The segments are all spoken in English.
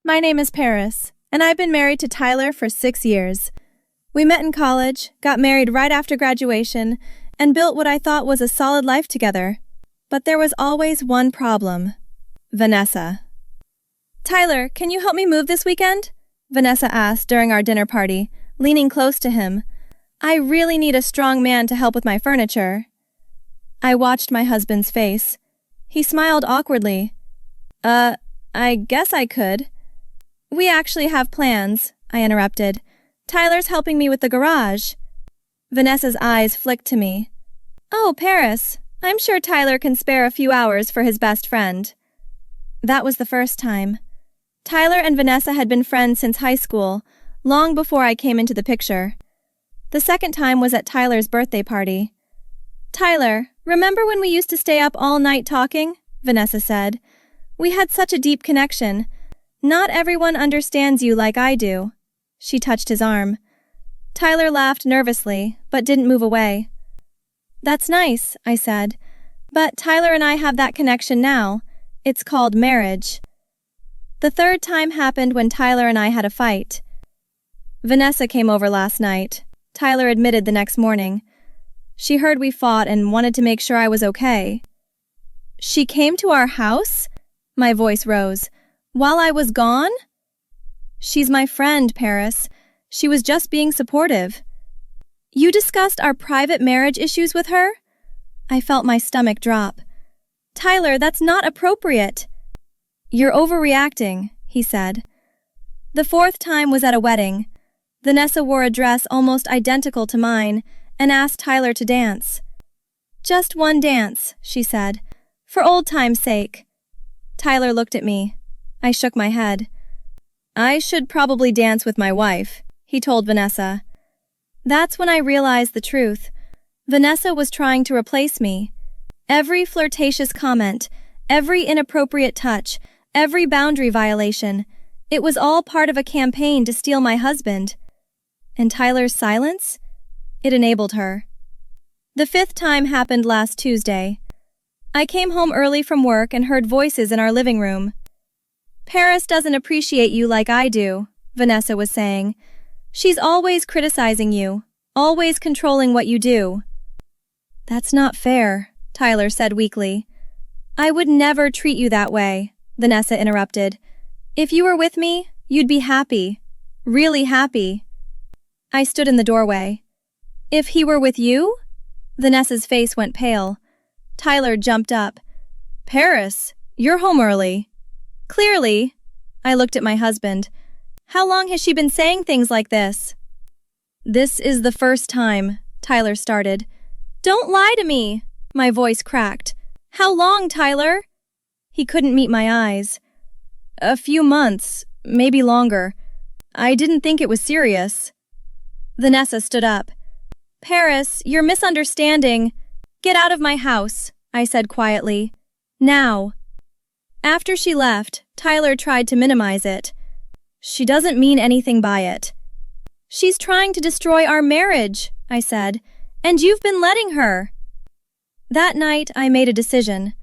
My name is Paris, and I've been married to Tyler for 6 years. We met in college, got married right after graduation, and built what I thought was a solid life together. But there was always one problem. Vanessa. "Tyler, can you help me move this weekend?" Vanessa asked during our dinner party, leaning close to him. "I really need a strong man to help with my furniture." I watched my husband's face. He smiled awkwardly. I guess I could." "We actually have plans," I interrupted. "Tyler's helping me with the garage." Vanessa's eyes flicked to me. "Oh, Paris, I'm sure Tyler can spare a few hours for his best friend." That was the first time. Tyler and Vanessa had been friends since high school, long before I came into the picture. The second time was at Tyler's birthday party. "Tyler, remember when we used to stay up all night talking?" Vanessa said. "We had such a deep connection. Not everyone understands you like I do." She touched his arm. Tyler laughed nervously, but didn't move away. "That's nice," I said. "But Tyler and I have that connection now. It's called marriage." The third time happened when Tyler and I had a fight. Vanessa came over last night. Tyler admitted the next morning. She heard we fought and wanted to make sure I was okay. "She came to our house?" My voice rose. "While I was gone?" "She's my friend, Paris. She was just being supportive." "You discussed our private marriage issues with her?" I felt my stomach drop. "Tyler, that's not appropriate." "You're overreacting," he said. The fourth time was at a wedding. Vanessa wore a dress almost identical to mine and asked Tyler to dance. "Just one dance," she said, "for old time's sake." Tyler looked at me. I shook my head. "I should probably dance with my wife," he told Vanessa. That's when I realized the truth. Vanessa was trying to replace me. Every flirtatious comment, every inappropriate touch, every boundary violation, it was all part of a campaign to steal my husband. And Tyler's silence? It enabled her. The fifth time happened last Tuesday. I came home early from work and heard voices in our living room. "Paris doesn't appreciate you like I do," Vanessa was saying. "She's always criticizing you, always controlling what you do." "That's not fair," Tyler said weakly. "I would never treat you that way," Vanessa interrupted. "If you were with me, you'd be happy. Really happy." I stood in the doorway. "If he were with you?" Vanessa's face went pale. Tyler jumped up. "Paris, you're home early." "Clearly." I looked at my husband. "How long has she been saying things like this?" "This is the first time," Tyler started. "Don't lie to me," my voice cracked. "How long, Tyler?" He couldn't meet my eyes. "A few months, maybe longer. I didn't think it was serious." Vanessa stood up. "Paris, you're misunderstanding." "Get out of my house," I said quietly. "Now." After she left, Tyler tried to minimize it. "She doesn't mean anything by it." "She's trying to destroy our marriage," I said, "and you've been letting her." That night, I made a decision.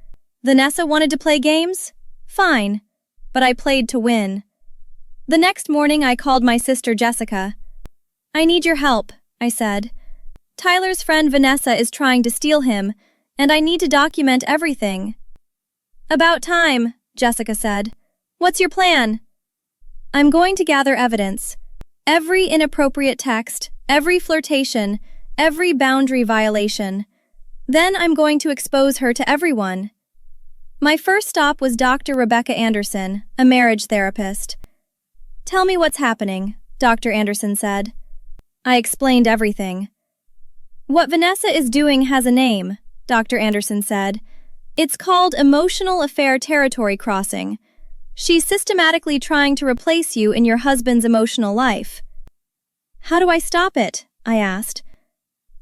Vanessa wanted to play games? Fine. But I played to win. The next morning, I called my sister Jessica. "I need your help," I said. "Tyler's friend Vanessa is trying to steal him, and I need to document everything." "About time," Jessica said. "What's your plan?" "I'm going to gather evidence. Every inappropriate text, every flirtation, every boundary violation. Then I'm going to expose her to everyone." My first stop was Dr. Rebecca Anderson, a marriage therapist. "Tell me what's happening," Dr. Anderson said. I explained everything. "What Vanessa is doing has a name," Dr. Anderson said. "It's called emotional affair territory crossing. She's systematically trying to replace you in your husband's emotional life." "How do I stop it?" I asked.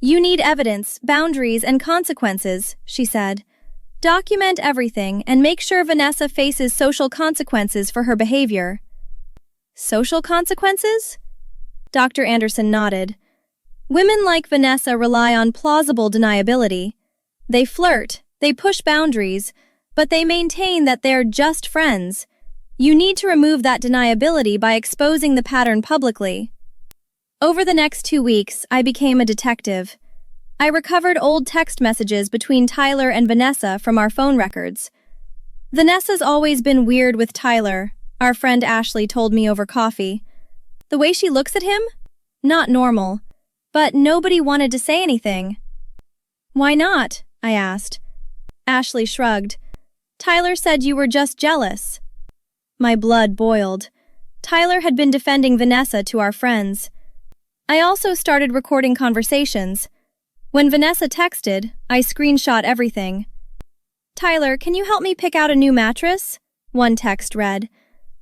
"You need evidence, boundaries, and consequences," she said. "Document everything and make sure Vanessa faces social consequences for her behavior." "Social consequences?" Dr. Anderson nodded. "Women like Vanessa rely on plausible deniability. They flirt, they push boundaries, but they maintain that they're just friends. You need to remove that deniability by exposing the pattern publicly. Over the next 2 weeks, I became a detective. I recovered old text messages between Tyler and Vanessa from our phone records. Vanessa's always been weird with Tyler, our friend Ashley told me over coffee. The way she looks at him? Not normal. But nobody wanted to say anything. Why not? I asked. Ashley shrugged. Tyler said you were just jealous. My blood boiled. Tyler had been defending Vanessa to our friends. I also started recording conversations. When Vanessa texted, I screenshot everything. Tyler, can you help me pick out a new mattress? One text read.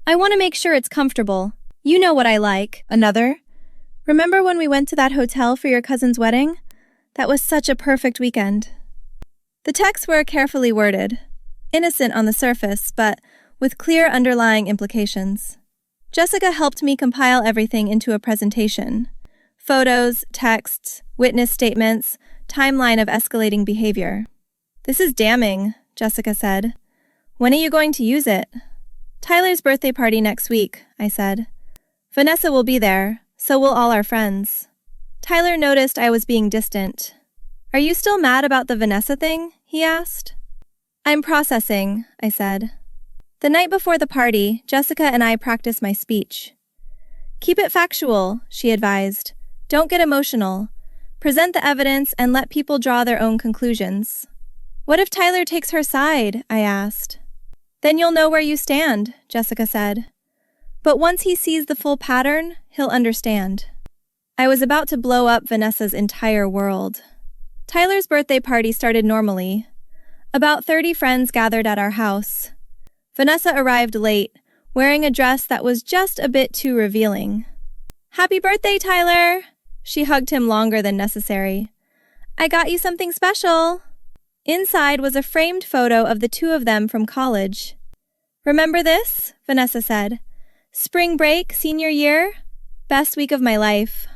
I want to make sure it's comfortable. You know what I like. Another. Remember when we went to that hotel for your cousin's wedding? That was such a perfect weekend. The texts were carefully worded, innocent on the surface, but with clear underlying implications. Jessica helped me compile everything into a presentation. Photos, texts, witness statements, timeline of escalating behavior. This is damning, Jessica said. When are you going to use it? Tyler's birthday party next week, I said. Vanessa will be there, so will all our friends. Tyler noticed I was being distant. Are you still mad about the Vanessa thing? He asked. I'm processing, I said. The night before the party, Jessica and I practiced my speech. Keep it factual, she advised. Don't get emotional. Present the evidence and let people draw their own conclusions. What if Tyler takes her side? I asked. Then you'll know where you stand, Jessica said. But once he sees the full pattern, he'll understand. I was about to blow up Vanessa's entire world. Tyler's birthday party started normally. About 30 friends gathered at our house. Vanessa arrived late, wearing a dress that was just a bit too revealing. Happy birthday, Tyler! She hugged him longer than necessary. I got you something special. Inside was a framed photo of the two of them from college. Remember this? Vanessa said. Spring break, senior year? Best week of my life.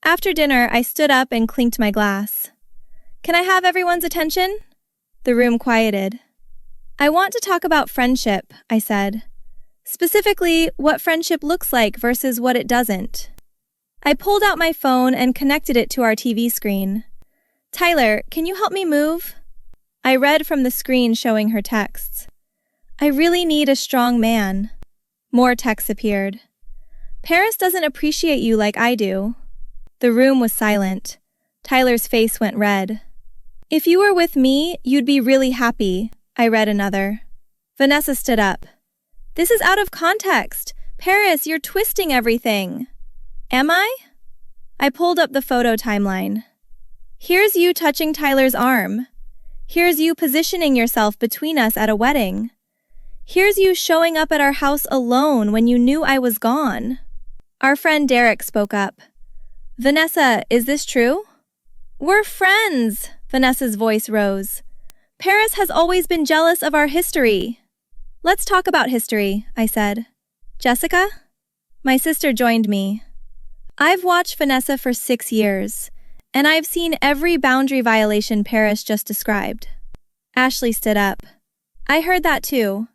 After dinner, I stood up and clinked my glass. Can I have everyone's attention? The room quieted. I want to talk about friendship, I said. Specifically, what friendship looks like versus what it doesn't. I pulled out my phone and connected it to our TV screen. Tyler, can you help me move? I read from the screen showing her texts. I really need a strong man. More texts appeared. Paris doesn't appreciate you like I do. The room was silent. Tyler's face went red. If you were with me, you'd be really happy, I read another. Vanessa stood up. This is out of context. Paris, you're twisting everything. Am I? I pulled up the photo timeline. Here's you touching Tyler's arm. Here's you positioning yourself between us at a wedding. Here's you showing up at our house alone when you knew I was gone. Our friend Derek spoke up. Vanessa, is this true? We're friends, Vanessa's voice rose. Paris has always been jealous of our history. Let's talk about history, I said. Jessica? My sister joined me. I've watched Vanessa for 6 years, and I've seen every boundary violation Paris just described. Ashley stood up. I heard that too.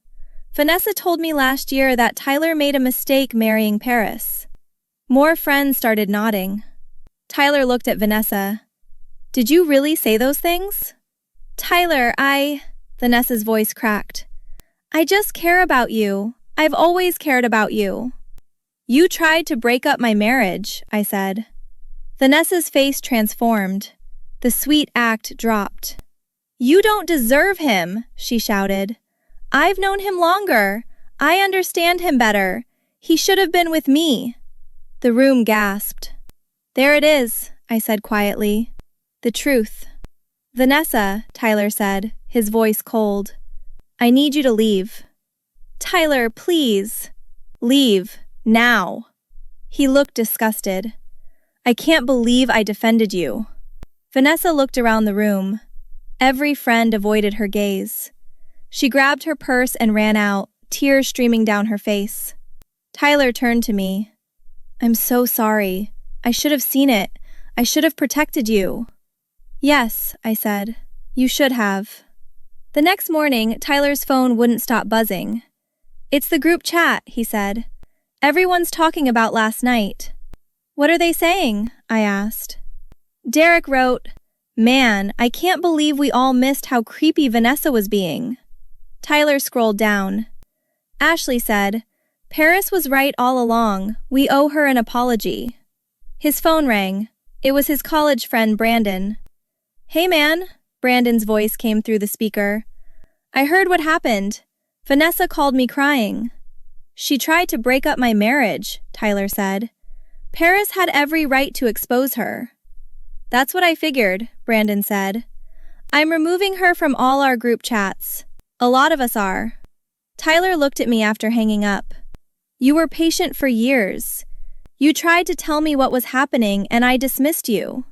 Vanessa told me last year that Tyler made a mistake marrying Paris. More friends started nodding. Tyler looked at Vanessa. Did you really say those things? Tyler, Vanessa's voice cracked. I just care about you. I've always cared about you. You tried to break up my marriage, I said. Vanessa's face transformed. The sweet act dropped. You don't deserve him, she shouted. I've known him longer. I understand him better. He should have been with me. The room gasped. There it is, I said quietly. The truth. Vanessa, Tyler said, his voice cold. I need you to leave. Tyler, please. Leave. Now. He looked disgusted. I can't believe I defended you. Vanessa looked around the room. Every friend avoided her gaze. She grabbed her purse and ran out, tears streaming down her face. Tyler turned to me. I'm so sorry. I should have seen it. I should have protected you. Yes, I said. You should have. The next morning, Tyler's phone wouldn't stop buzzing. It's the group chat, he said. Everyone's talking about last night. What are they saying? I asked. Derek wrote, Man, I can't believe we all missed how creepy Vanessa was being. Tyler scrolled down. Ashley said, Paris was right all along. We owe her an apology. His phone rang. It was his college friend Brandon. Hey man, Brandon's voice came through the speaker. I heard what happened. Vanessa called me crying. She tried to break up my marriage, Tyler said. Paris had every right to expose her. That's what I figured, Brandon said. I'm removing her from all our group chats. A lot of us are. Tyler looked at me after hanging up. You were patient for years. You tried to tell me what was happening and I dismissed you.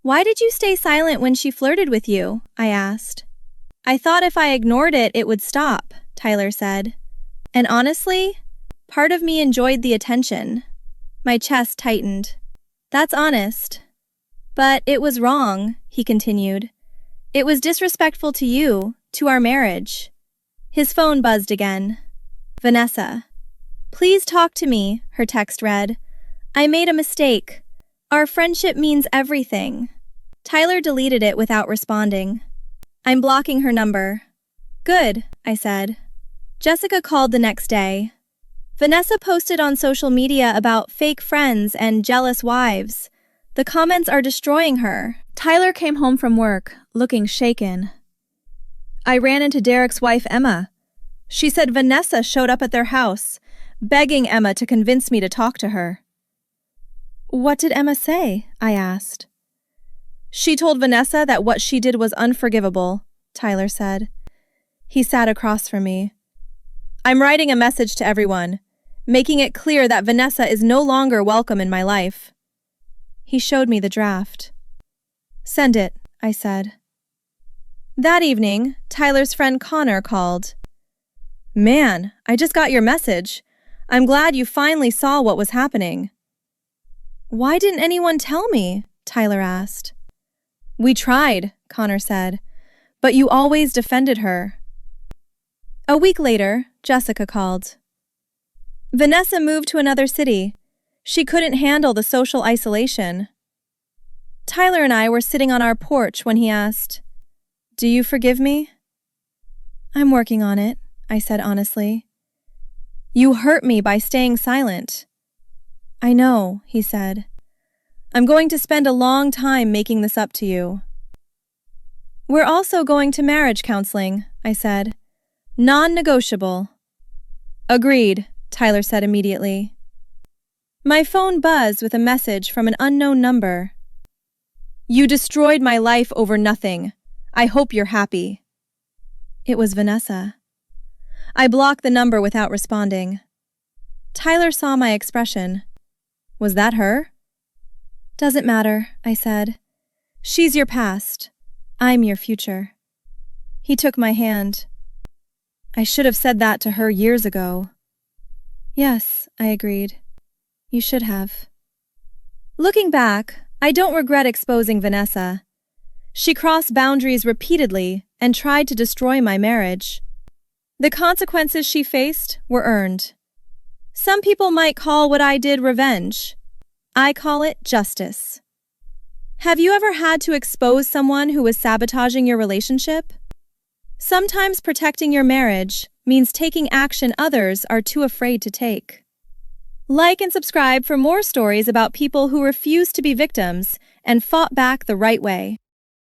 Why did you stay silent when she flirted with you? I asked. I thought if I ignored it, it would stop, Tyler said. And honestly, part of me enjoyed the attention. My chest tightened. That's honest. But it was wrong, he continued. It was disrespectful to you, to our marriage. His phone buzzed again. Vanessa. Please talk to me, her text read. I made a mistake. Our friendship means everything. Tyler deleted it without responding. I'm blocking her number. Good, I said. Jessica called the next day. Vanessa posted on social media about fake friends and jealous wives. The comments are destroying her. Tyler came home from work, looking shaken. I ran into Derek's wife, Emma. She said Vanessa showed up at their house, begging Emma to convince me to talk to her. What did Emma say? I asked. She told Vanessa that what she did was unforgivable, Tyler said. He sat across from me. I'm writing a message to everyone, making it clear that Vanessa is no longer welcome in my life. He showed me the draft. Send it, I said. That evening, Tyler's friend Connor called. Man, I just got your message. I'm glad you finally saw what was happening. Why didn't anyone tell me? Tyler asked. We tried, Connor said, but you always defended her. A week later, Jessica called. Vanessa moved to another city. She couldn't handle the social isolation. Tyler and I were sitting on our porch when he asked, Do you forgive me? I'm working on it, I said honestly. You hurt me by staying silent. I know, he said. I'm going to spend a long time making this up to you. We're also going to marriage counseling, I said. Non-negotiable. Agreed, Tyler said immediately. My phone buzzed with a message from an unknown number. You destroyed my life over nothing. I hope you're happy. It was Vanessa. I blocked the number without responding. Tyler saw my expression. Was that her? Doesn't matter, I said. She's your past. I'm your future. He took my hand. I should have said that to her years ago. Yes, I agreed. You should have. Looking back, I don't regret exposing Vanessa. She crossed boundaries repeatedly and tried to destroy my marriage. The consequences she faced were earned. Some people might call what I did revenge. I call it justice. Have you ever had to expose someone who was sabotaging your relationship? Sometimes protecting your marriage means taking action others are too afraid to take. Like and subscribe for more stories about people who refused to be victims and fought back the right way.